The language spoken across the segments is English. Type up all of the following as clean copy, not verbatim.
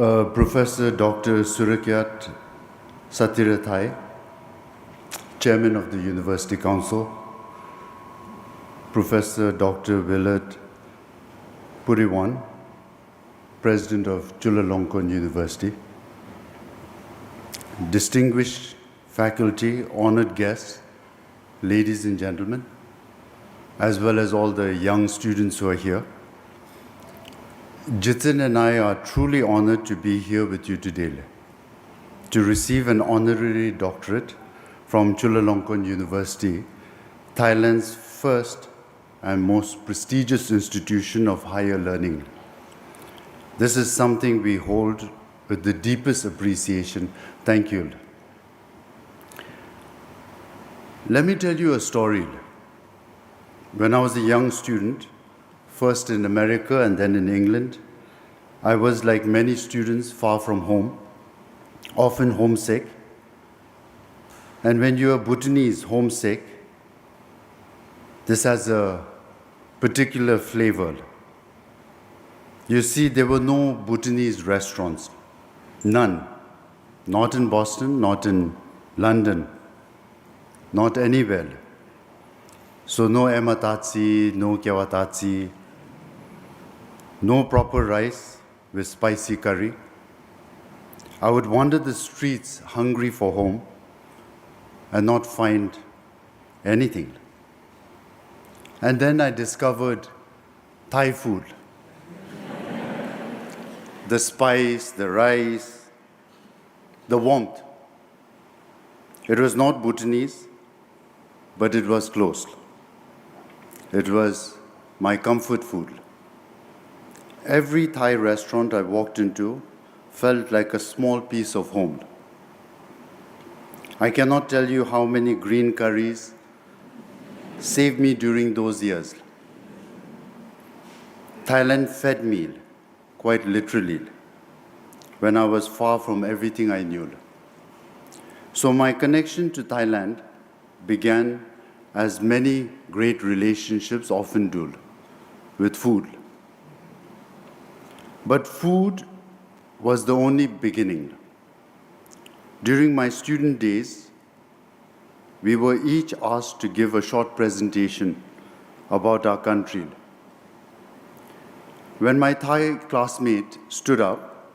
Professor Dr. Surakyat Sathirathai, Chairman of the University Council, Professor Dr. Willard Puriwan, President of Chulalongkorn University, distinguished faculty, honored guests, ladies and gentlemen, as well as all the young students who are here. Jitin and I are truly honored to be here with you today to receive an honorary doctorate from Chulalongkorn University, Thailand's first and most prestigious institution of higher learning. This is something we hold with the deepest appreciation. Thank you. Let me tell you a story. When I was a young student, first in America and then in England, I was, like many students, far from home, often homesick. And when you are Bhutanese homesick, this has a particular flavor. You see, there were no Bhutanese restaurants, none. Not in Boston, not in London, not anywhere. So no ematatsi, no kyawatatsi, no proper rice with spicy curry. I would wander the streets hungry for home and not find anything. And then I discovered Thai food. The spice, the rice, the warmth. It was not Bhutanese, but it was close. It was my comfort food. Every Thai restaurant I walked into felt like a small piece of home. I cannot tell you how many green curries saved me during those years. Thailand fed me, quite literally, when I was far from everything I knew. So my connection to Thailand began as many great relationships often do, with food. But food was the only beginning. During my student days, we were each asked to give a short presentation about our country. When my Thai classmate stood up,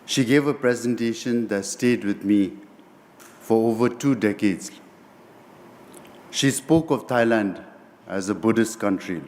she gave a presentation that stayed with me for over 2 decades. She spoke of Thailand as a Buddhist country,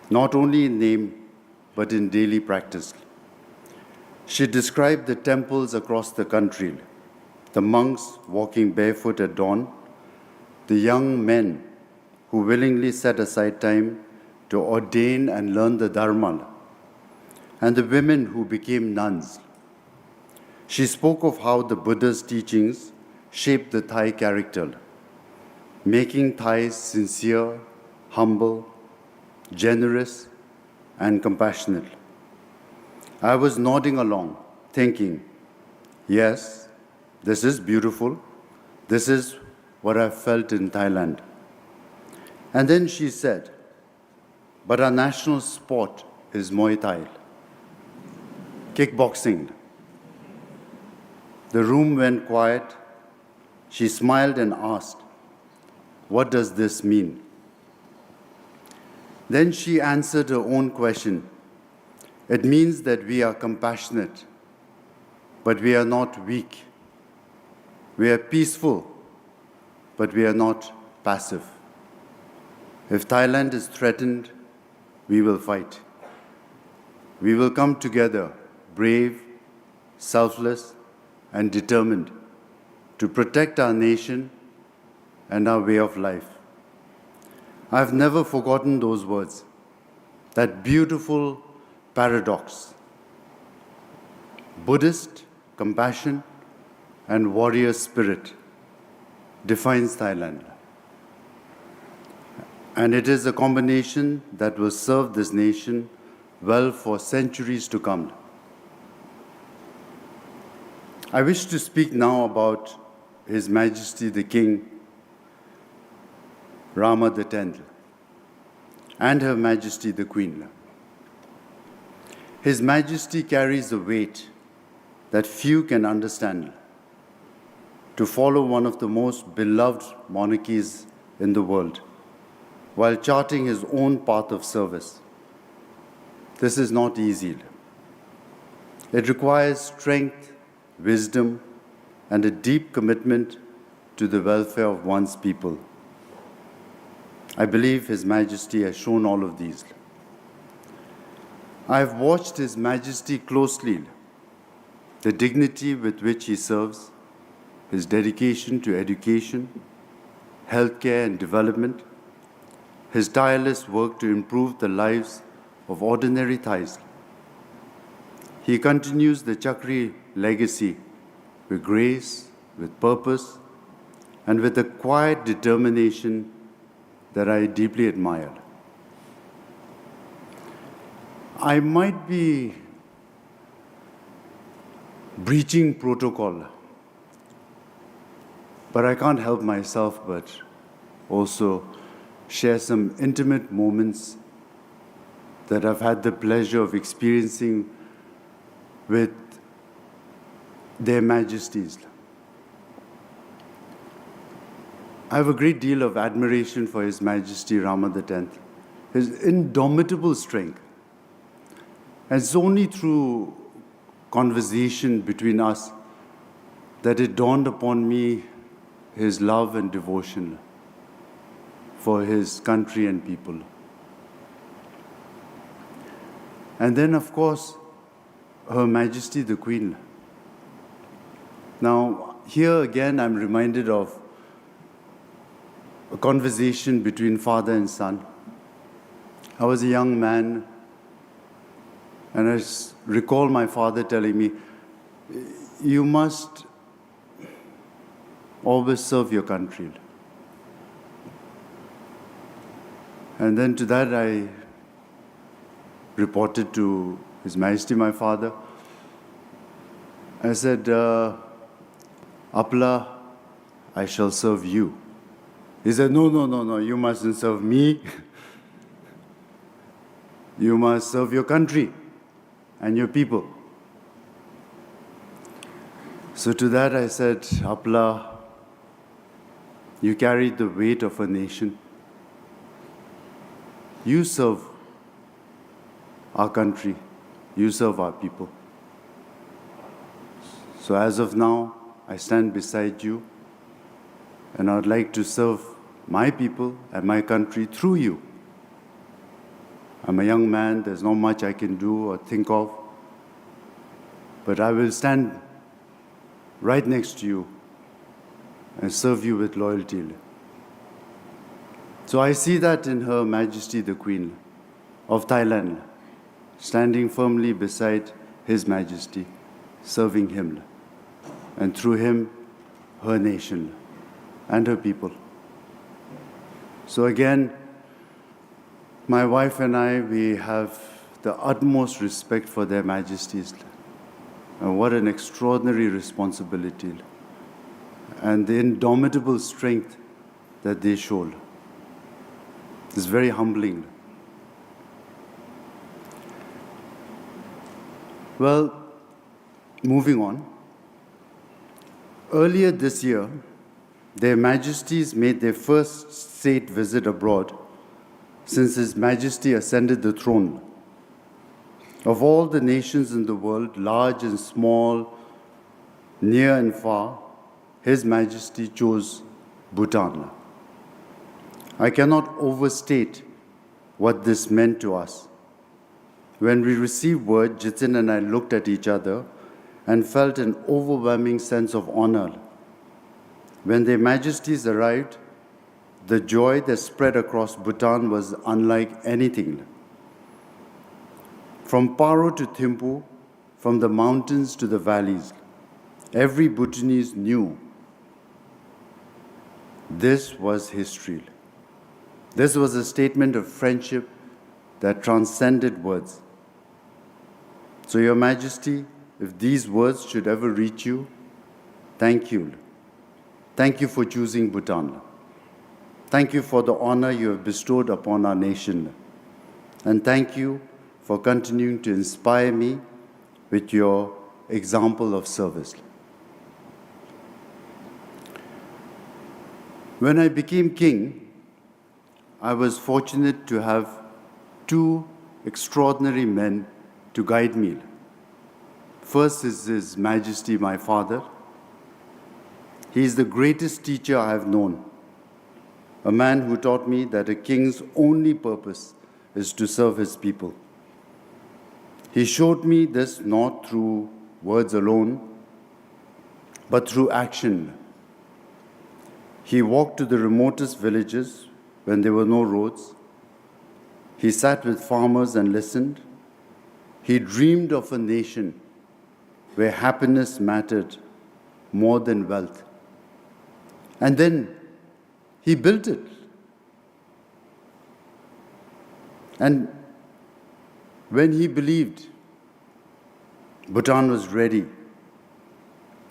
not only in name, but in daily practice. She described the temples across the country, the monks walking barefoot at dawn, the young men who willingly set aside time to ordain and learn the Dharma, and the women who became nuns. She spoke of how the Buddha's teachings shaped the Thai character, making Thais sincere, humble, generous, and compassionate. I was nodding along, thinking, yes, this is beautiful. This is what I felt in Thailand. And then she said, but our national sport is Muay Thai, kickboxing. The room went quiet. She smiled and asked, what does this mean? Then she answered her own question. It means that we are compassionate, but we are not weak. We are peaceful, but we are not passive. If Thailand is threatened, we will fight. We will come together, brave, selfless, and determined to protect our nation and our way of life. I've never forgotten those words, that beautiful paradox. Buddhist compassion and warrior spirit defines Thailand. And it is a combination that will serve this nation well for centuries to come. I wish to speak now about His Majesty the King Rama X and Her Majesty the Queen. His Majesty carries a weight that few can understand. To follow one of the most beloved monarchies in the world, while charting his own path of service. This is not easy. It requires strength, wisdom, and a deep commitment to the welfare of one's people. I believe His Majesty has shown all of these. I have watched His Majesty closely, the dignity with which he serves, his dedication to education, healthcare and development, his tireless work to improve the lives of ordinary Thais. He continues the Chakri legacy with grace, with purpose, and with a quiet determination that I deeply admire. I might be breaching protocol, but I can't help myself but also share some intimate moments that I've had the pleasure of experiencing with their majesties. I have a great deal of admiration for His Majesty Rama X, his indomitable strength. And it's only through conversation between us that it dawned upon me his love and devotion for his country and people. And then, of course, Her Majesty the Queen. Now, here again, I'm reminded of a conversation between father and son. I was a young man, and I recall my father telling me, you must always serve your country. And then to that I reported to His Majesty, my father. I said, Apla, I shall serve you. He said, no, you mustn't serve me. You must serve your country and your people. So to that I said, Apla, you carry the weight of a nation. You serve our country. You serve our people. So as of now, I stand beside you, and I would like to serve my people and my country through you. I'm a young man, there's not much I can do or think of, but I will stand right next to you and serve you with loyalty. So I see that in Her Majesty the Queen of Thailand, standing firmly beside His Majesty, serving him, and through him, her nation and her people. So again, my wife and I, we have the utmost respect for their majesties. And what an extraordinary responsibility and the indomitable strength that they showed. It's very humbling. Well, moving on. Earlier this year, their majesties made their first state visit abroad since His Majesty ascended the throne. Of all the nations in the world, large and small, near and far, His Majesty chose Bhutan. I cannot overstate what this meant to us. When we received word, Jitin and I looked at each other and felt an overwhelming sense of honor. When their majesties arrived, the joy that spread across Bhutan was unlike anything. From Paro to Thimphu, from the mountains to the valleys, every Bhutanese knew this was history. This was a statement of friendship that transcended words. So, Your Majesty, if these words should ever reach you, thank you. Thank you for choosing Bhutan. Thank you for the honor you have bestowed upon our nation. And thank you for continuing to inspire me with your example of service. When I became king, I was fortunate to have two extraordinary men to guide me. First is His Majesty, my father. He is the greatest teacher I have known, a man who taught me that a king's only purpose is to serve his people. He showed me this not through words alone, but through action. He walked to the remotest villages when there were no roads. He sat with farmers and listened. He dreamed of a nation where happiness mattered more than wealth. And then he built it. And when he believed Bhutan was ready,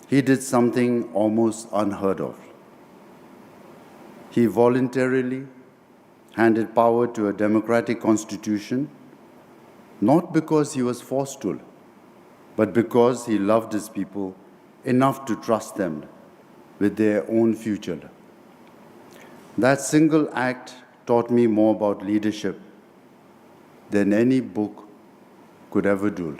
he did something almost unheard of. He voluntarily handed power to a democratic constitution, not because he was forced to, but because he loved his people enough to trust them with their own future. That single act taught me more about leadership than any book could ever do.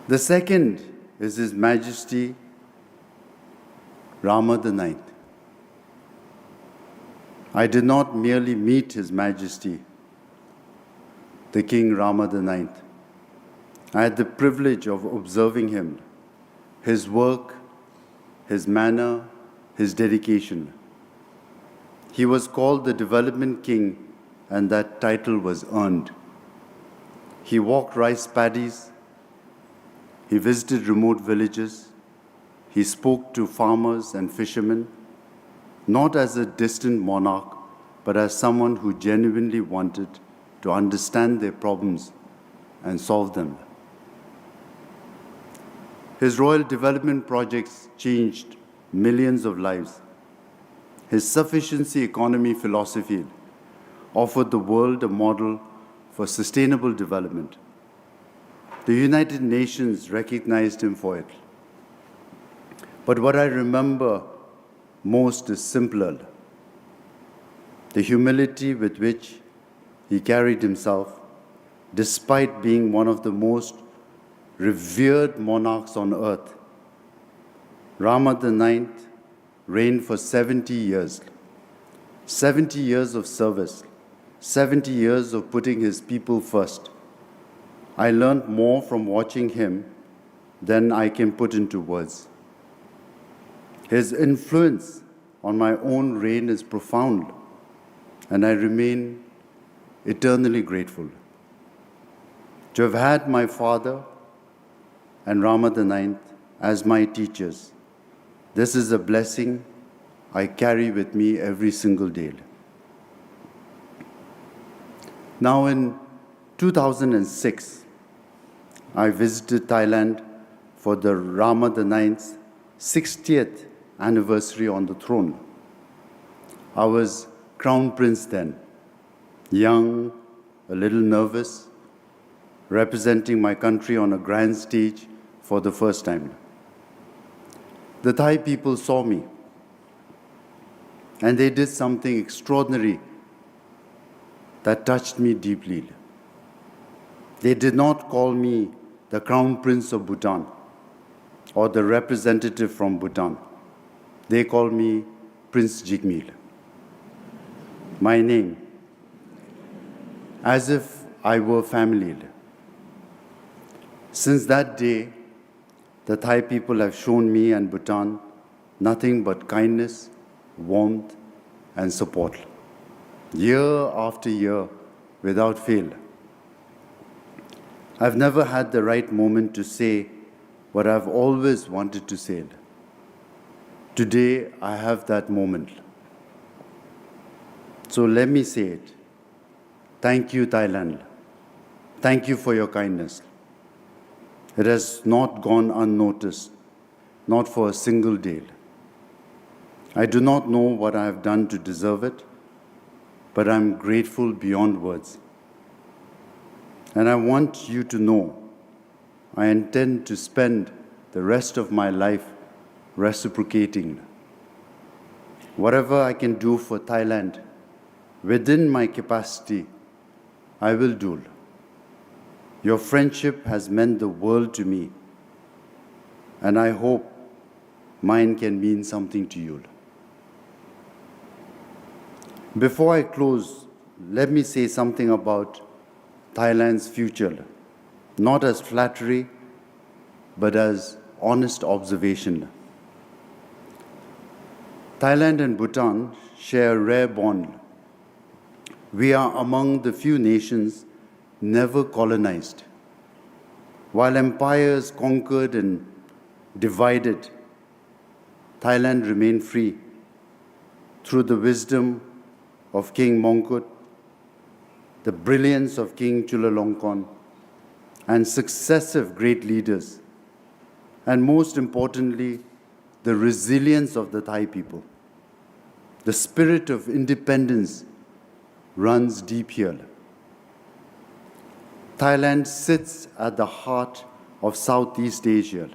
The second is His Majesty Rama IX. I did not merely meet His Majesty, the King Rama IX. I had the privilege of observing him, his work, his manner, his dedication. He was called the Development King, and that title was earned. He walked rice paddies. He visited remote villages. He spoke to farmers and fishermen, not as a distant monarch, but as someone who genuinely wanted to understand their problems and solve them. His royal development projects changed millions of lives. His sufficiency economy philosophy offered the world a model for sustainable development. The United Nations recognized him for it. But what I remember most is simpler: the humility with which he carried himself, despite being one of the most revered monarchs on earth. Rama IX reigned for 70 years. 70 years of service, 70 years of putting his people first. I learned more from watching him than I can put into words. His influence on my own reign is profound, and I remain eternally grateful. To have had my father and Rama IX as my teachers, this is a blessing I carry with me every single day. Now in 2006, I visited Thailand for the Rama IX's 60th anniversary on the throne. I was Crown Prince then, young, a little nervous, representing my country on a grand stage for the first time. The Thai people saw me, and they did something extraordinary that touched me deeply. They did not call me the Crown Prince of Bhutan or the representative from Bhutan. They called me Prince Jigmeel, my name, as if I were family. Since that day, the Thai people have shown me and Bhutan nothing but kindness, warmth, and support, year after year, without fail. I've never had the right moment to say what I've always wanted to say. Today, I have that moment. So let me say it. Thank you, Thailand. Thank you for your kindness. It has not gone unnoticed, not for a single day. I do not know what I have done to deserve it, but I'm grateful beyond words. And I want you to know I intend to spend the rest of my life reciprocating. Whatever I can do for Thailand within my capacity, I will do. Your friendship has meant the world to me, and I hope mine can mean something to you. Before I close, let me say something about Thailand's future, not as flattery, but as honest observation. Thailand and Bhutan share a rare bond. We are among the few nations never colonized. While empires conquered and divided, Thailand remained free through the wisdom of King Mongkut, the brilliance of King Chulalongkorn, and successive great leaders, and most importantly, the resilience of the Thai people. The spirit of independence runs deep here. Thailand sits at the heart of Southeast Asia,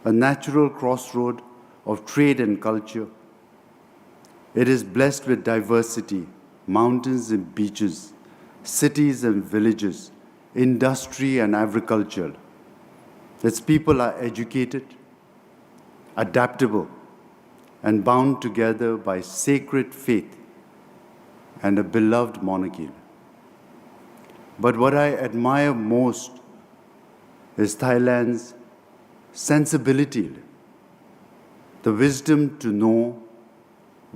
a natural crossroad of trade and culture. It is blessed with diversity, mountains and beaches, cities and villages, industry and agriculture. Its people are educated, adaptable, and bound together by sacred faith and a beloved monarchy. But what I admire most is Thailand's sensibility, the wisdom to know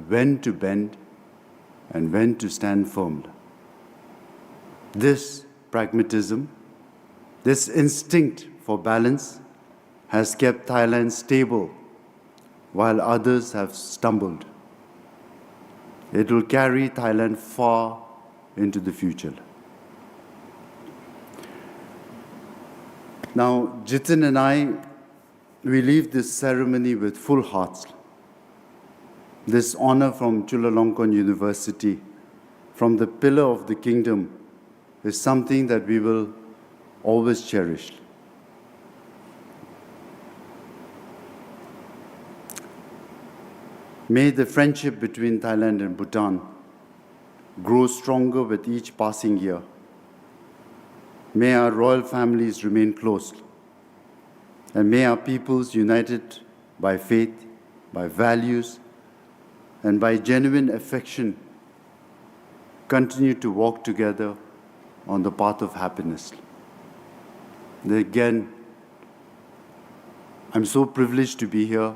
when to bend and when to stand firm. This pragmatism, this instinct for balance has kept Thailand stable while others have stumbled. It will carry Thailand far into the future. Now, Jitin and I, we leave this ceremony with full hearts. This honor from Chulalongkorn University, from the pillar of the kingdom, is something that we will always cherish. May the friendship between Thailand and Bhutan grow stronger with each passing year. May our royal families remain close, and may our peoples united by faith, by values, and by genuine affection continue to walk together on the path of happiness. And again, I'm so privileged to be here.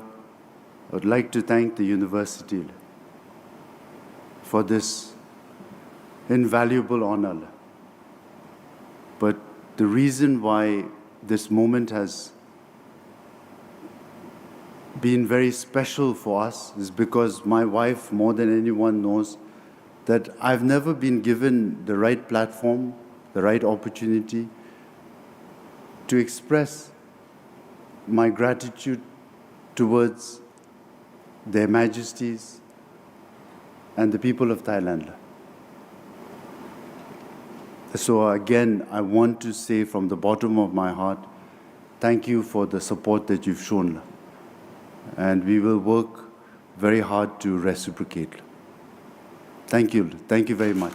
I would like to thank the university for this invaluable honor. But the reason why this moment has been very special for us is because my wife, more than anyone, knows that I've never been given the right platform, the right opportunity to express my gratitude towards their majesties and the people of Thailand. So again, I want to say from the bottom of my heart, thank you for the support that you've shown. And we will work very hard to reciprocate. Thank you. Thank you very much.